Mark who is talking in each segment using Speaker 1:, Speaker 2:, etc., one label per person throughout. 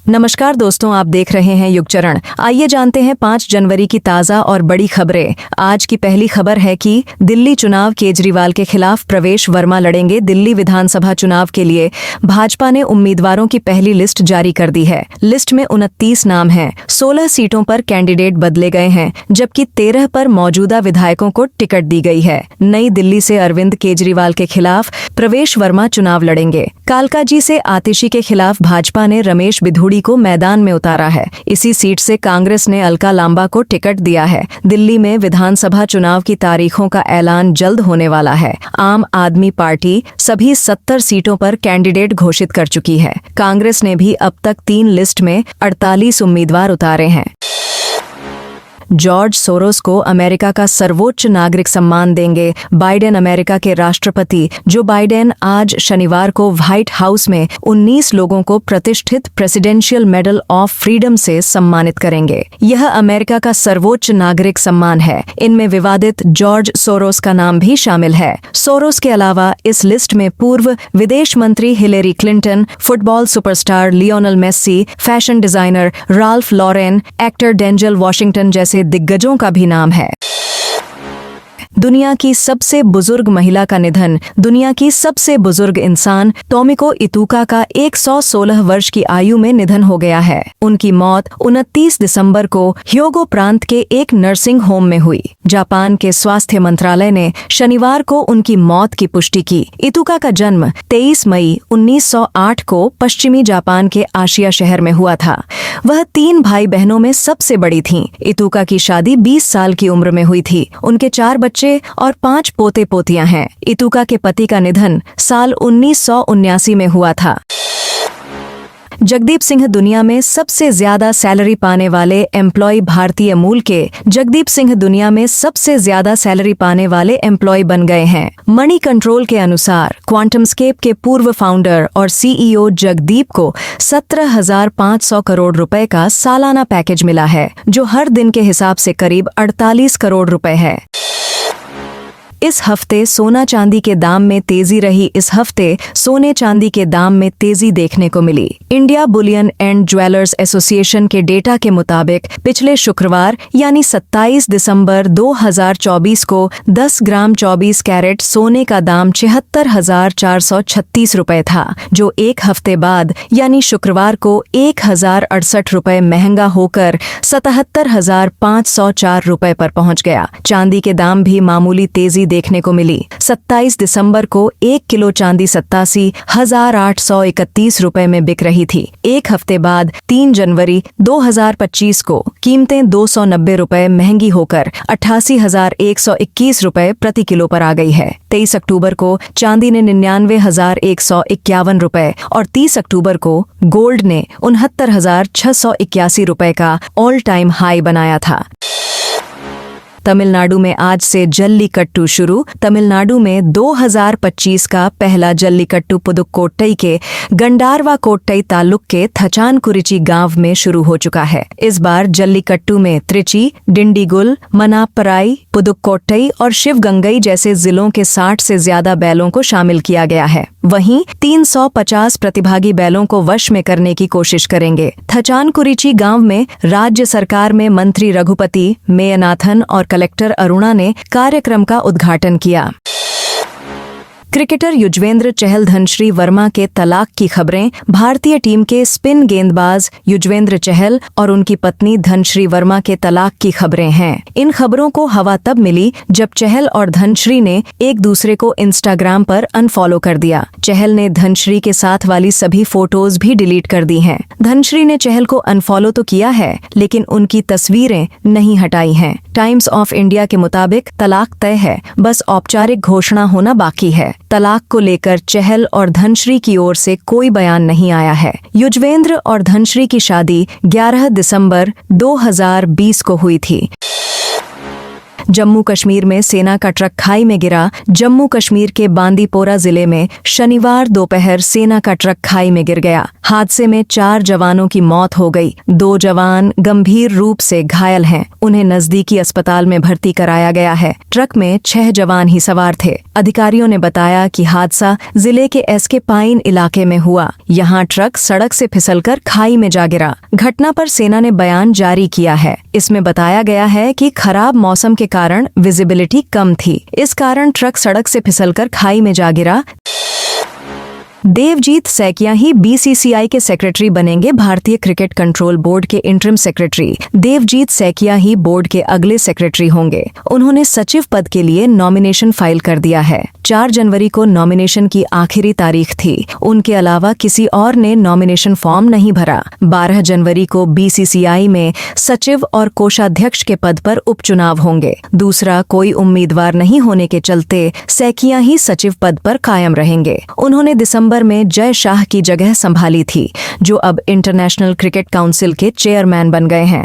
Speaker 1: नमस्कार दोस्तों, आप देख रहे हैं युगचरण। आइए जानते हैं 5 जनवरी की ताज़ा और बड़ी खबरें। आज की पहली खबर है कि दिल्ली चुनाव, केजरीवाल के खिलाफ प्रवेश वर्मा लड़ेंगे। दिल्ली विधानसभा चुनाव के लिए भाजपा ने उम्मीदवारों की पहली लिस्ट जारी कर दी है। लिस्ट में 29 नाम हैं। 16 सीटों पर कैंडिडेट बदले गए हैं, जबकि 13 पर मौजूदा विधायकों को टिकट दी गई है। नई दिल्ली से अरविंद केजरीवाल के खिलाफ प्रवेश वर्मा चुनाव लड़ेंगे। कालकाजी से आतिशी के खिलाफ भाजपा ने रमेश बिधूड़ी को मैदान में उतारा है। इसी सीट से कांग्रेस ने अलका लांबा को टिकट दिया है। दिल्ली में विधानसभा चुनाव की तारीखों का ऐलान जल्द होने वाला है। आम आदमी पार्टी सभी 70 सीटों पर कैंडिडेट घोषित कर चुकी है। कांग्रेस ने भी अब तक 3 लिस्ट में 48 उम्मीदवार उतारे हैं। जॉर्ज सोरोस को अमेरिका का सर्वोच्च नागरिक सम्मान देंगे बाइडेन। अमेरिका के राष्ट्रपति जो बाइडेन आज शनिवार को व्हाइट हाउस में 19 लोगों को प्रतिष्ठित प्रेसिडेंशियल मेडल ऑफ फ्रीडम से सम्मानित करेंगे। यह अमेरिका का सर्वोच्च नागरिक सम्मान है। इनमें विवादित जॉर्ज सोरोस का नाम भी शामिल है। सोरोस के अलावा इस लिस्ट में पूर्व विदेश मंत्री Hillary Clinton, football superstar Lionel Messi, fashion designer Ralph Lauren, actor Denzel Washington जैसे दिग्गजों का भी नाम है। दुनिया की सबसे बुजुर्ग महिला का निधन। दुनिया की सबसे बुजुर्ग इंसान टोमिको इतुका का 116 वर्ष की आयु में निधन हो गया है। उनकी मौत 29 दिसंबर को ह्योगो प्रांत के एक नर्सिंग होम में हुई। जापान के स्वास्थ्य मंत्रालय ने शनिवार को उनकी मौत की पुष्टि की। इतुका का जन्म 23 मई 1908 को पश्चिमी जापान के आशिया शहर में हुआ था। वह 3 भाई बहनों में सबसे बड़ी थीं। इतुका की शादी 20 साल की उम्र में हुई थी। उनके 4 बच्चे और 5 पोते पोतियां हैं। इतुका के पति का निधन साल 1979 में हुआ था। जगदीप सिंह दुनिया में सबसे ज्यादा सैलरी पाने वाले एम्प्लॉय भारतीय मूल के जगदीप सिंह दुनिया में सबसे ज्यादा सैलरी पाने वाले एम्प्लॉय बन गए हैं। मनी कंट्रोल के अनुसार क्वांटमस्केप के पूर्व फाउंडर और सीईओ जगदीप को 17,500 करोड़ रुपए का सालाना पैकेज मिला है, जो हर दिन के हिसाब से करीब 48 करोड़ रुपए है। इस हफ्ते सोना चांदी के दाम में तेजी रही। इस हफ्ते सोने चांदी के दाम में तेजी देखने को मिली। India bullion and jewellers association के डेटा के मुताबिक पिछले शुक्रवार यानी 27 दिसंबर 2024 को 10 ग्राम 24 कैरेट सोने का दाम 76,436 रुपए था, जो एक हफ्ते बाद यानी शुक्रवार को 1,068 रुपए महंगा होकर 77,504 रुपए पर पहुंच गया। चांदी के दाम भी मामूली तेजी देखने को मिली। 27 दिसंबर को 1 किलो चांदी 87,831 रुपए में बिक रही थी। एक हफ्ते बाद 3 जनवरी 2025 को कीमतें 290 रुपए महंगी होकर 88,121 रुपए प्रति किलो पर आ गई है। 23 अक्टूबर को चांदी ने 99,151 रुपए और 30 अक्टूबर को गोल्ड ने 69,681 रुपए का ऑल टाइम हाई बनाया था। तमिलनाडु में आज से जल्लीकट्टू शुरू। तमिलनाडु में 2025 का पहला जल्लीकट्टू पुदुक्कोट्टई के गंडारवाकोट्टई तालुक के थचानकुरिची गांव में शुरू हो चुका है। इस बार जल्लीकट्टू में त्रिची, डिंडीगुल, मनाप्पराई, पुदुक्कोट्टई और शिवगंगई जैसे जिलों के 60 से ज्यादा बैलों को शामिल किया गया है। वहीं 350 प्रतिभागी बैलों को वश में करने की कोशिश करेंगे। थचानकुरिची गांव में राज्य सरकार में मंत्री रघुपति मेयनाथन और कलेक्टर अरुणा ने कार्यक्रम का उद्घाटन किया। क्रिकेटर युजवेंद्र चहल धनश्री वर्मा के तलाक की खबरें। भारतीय टीम के स्पिन गेंदबाज युजवेंद्र चहल और उनकी पत्नी धनश्री वर्मा के तलाक की खबरें हैं। इन खबरों को हवा तब मिली जब चहल और धनश्री ने एक दूसरे को इंस्टाग्राम पर अनफॉलो कर दिया। चहल ने धनश्री के साथ वाली सभी फोटोज भी डिलीट कर दी हैं। धनश्री ने चहल को अनफॉलो तो किया है, लेकिन उनकी तस्वीरें नहीं हटाई हैं। टाइम्स ऑफ इंडिया के मुताबिक तलाक तय है, बस औपचारिक घोषणा होना बाकी है। तलाक को लेकर चहल और धनश्री की ओर से कोई बयान नहीं आया है। युजवेंद्र और धनश्री की शादी 11 दिसंबर 2020 को हुई थी। जम्मू कश्मीर में सेना का ट्रक खाई में गिरा। जम्मू कश्मीर के बांदीपोरा जिले में शनिवार दोपहर सेना का ट्रक खाई में गिर गया। हादसे में 4 जवानों की मौत हो गई। 2 जवान गंभीर रूप से घायल हैं। उन्हें नजदीकी अस्पताल में भर्ती कराया गया है। ट्रक में 6 जवान ही सवार थे। अधिकारियों ने बताया कि हादसा जिले के एसके पाइन इलाके में हुआ। यहाँ ट्रक सड़क से फिसलकर खाई में जा गिरा। घटना पर सेना ने बयान जारी किया है। इसमें बताया गया है कि खराब मौसम के कारण विजिबिलिटी कम थी, इस कारण ट्रक सड़क से फिसलकर खाई में जा गिरा। देवजीत सैकिया ही बीसीसीआई के सेक्रेटरी बनेंगे। भारतीय क्रिकेट कंट्रोल बोर्ड के इंटरिम सेक्रेटरी देवजीत सैकिया ही बोर्ड के अगले सेक्रेटरी होंगे। उन्होंने सचिव पद के लिए नॉमिनेशन फाइल कर दिया है। 4 जनवरी को नॉमिनेशन की आखिरी तारीख थी। उनके अलावा किसी और ने नॉमिनेशन फॉर्म नहीं भरा। 12 जनवरी को बीसीसीआई में सचिव और कोषाध्यक्ष के पद पर उपचुनाव होंगे। दूसरा कोई उम्मीदवार नहीं होने के चलते सैकिया ही सचिव पद पर कायम रहेंगे। उन्होंने दिसंबर में जय शाह की जगह संभाली थी, जो अब इंटरनेशनल क्रिकेट काउंसिल के चेयरमैन बन गए हैं।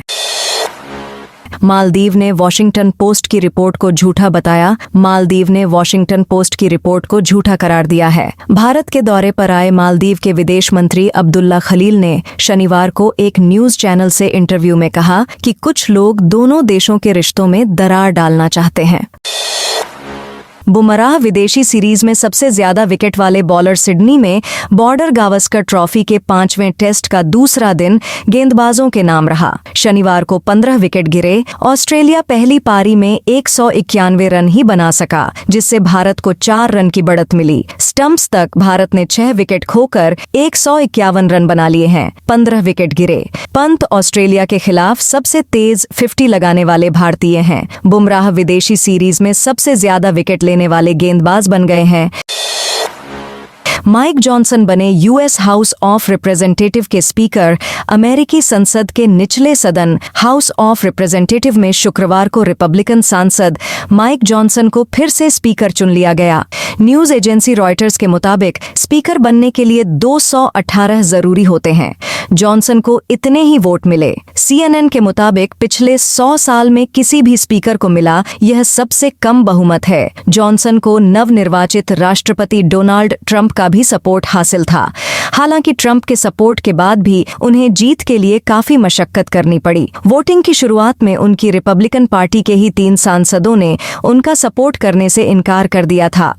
Speaker 1: मालदीव ने वॉशिंगटन पोस्ट की रिपोर्ट को झूठा बताया। मालदीव ने वॉशिंगटन पोस्ट की रिपोर्ट को झूठा करार दिया है। भारत के दौरे पर आए मालदीव के विदेश मंत्री अब्दुल्ला खलील ने शनिवार को एक न्यूज चैनल से इंटरव्यू में कहा कि कुछ लोग दोनों देशों के रिश्तों में दरार डालना चाहते हैं। बुमराह विदेशी सीरीज में सबसे ज्यादा विकेट वाले बॉलर। सिडनी में बॉर्डर गावस्कर ट्रॉफी के 5वें टेस्ट का दूसरा दिन गेंदबाजों के नाम रहा। शनिवार को 15 विकेट गिरे। ऑस्ट्रेलिया पहली पारी में 191 रन ही बना सका, जिससे भारत को 4 रन की बढ़त मिली। स्टंप्स तक भारत ने 6 विकेट खोकर 151 रन बना लिए हैं। 15 विकेट गिरे। पंत ऑस्ट्रेलिया के खिलाफ सबसे तेज 50 लगाने वाले भारतीय हैं। बुमराह विदेशी सीरीज में सबसे ज्यादा विकेट लेने वाले गेंदबाज बन गए हैं। माइक जॉनसन बने यूएस हाउस ऑफ रिप्रेजेंटेटिव के स्पीकर। अमेरिकी संसद के निचले सदन हाउस ऑफ रिप्रेजेंटेटिव में शुक्रवार को रिपब्लिकन सांसद माइक जॉनसन को फिर से स्पीकर चुन लिया गया। न्यूज एजेंसी रॉयटर्स के मुताबिक स्पीकर बनने के लिए 218 जरूरी होते हैं। जॉनसन को इतने ही वोट मिले। CNN के मुताबिक पिछले 100 साल में किसी भी स्पीकर को मिला यह सबसे कम बहुमत है। जॉनसन को नवनिर्वाचित राष्ट्रपति डोनाल्ड ट्रंप का भी सपोर्ट हासिल था। हालांकि ट्रंप के सपोर्ट के बाद भी उन्हें जीत के लिए काफी मशक्कत करनी पड़ी। वोटिंग की शुरुआत में उनकी रिपब्लिकन पार्टी के ही 3 सांसदों ने उनका सपोर्ट करने से इनकार कर दिया था।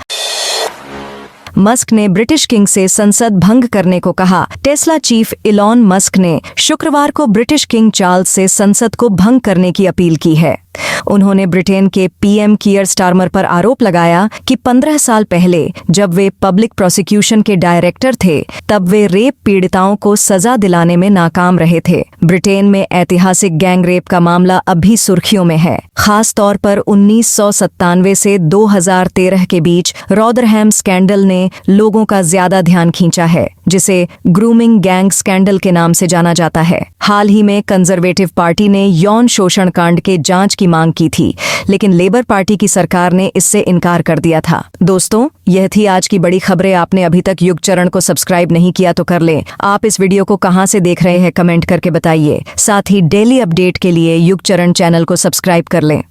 Speaker 1: मस्क ने ब्रिटिश किंग से संसद भंग करने को कहा। टेस्ला चीफ इलॉन मस्क ने शुक्रवार को ब्रिटिश किंग चार्ल्स से संसद को भंग करने की अपील की है। उन्होंने ब्रिटेन के पीएम कीयर स्टारमर पर आरोप लगाया कि 15 साल पहले जब वे पब्लिक प्रोसिक्यूशन के डायरेक्टर थे, तब वे रेप पीड़िताओं को सजा दिलाने में नाकाम रहे थे। ब्रिटेन में ऐतिहासिक गैंग रेप का मामला अब भी सुर्खियों में है। खास तौर पर 1997 से 2013 के बीच रॉदरहैम स्कैंडल ने लोगों का ज्यादा ध्यान खींचा है, जिसे ग्रूमिंग गैंग स्कैंडल के नाम से जाना जाता है। हाल ही में कंजर्वेटिव पार्टी ने यौन शोषण कांड के जांच की मांग की थी, लेकिन लेबर पार्टी की सरकार ने इससे इनकार कर दिया था। दोस्तों, यह थी आज की बड़ी खबरें। आपने अभी तक युग चरण को सब्सक्राइब नहीं किया तो कर लें। आप इस वीडियो को कहां से देख रहे हैं कमेंट करके बताइए। साथ ही डेली अपडेट के लिए युग चरण चैनल को सब्सक्राइब कर लें।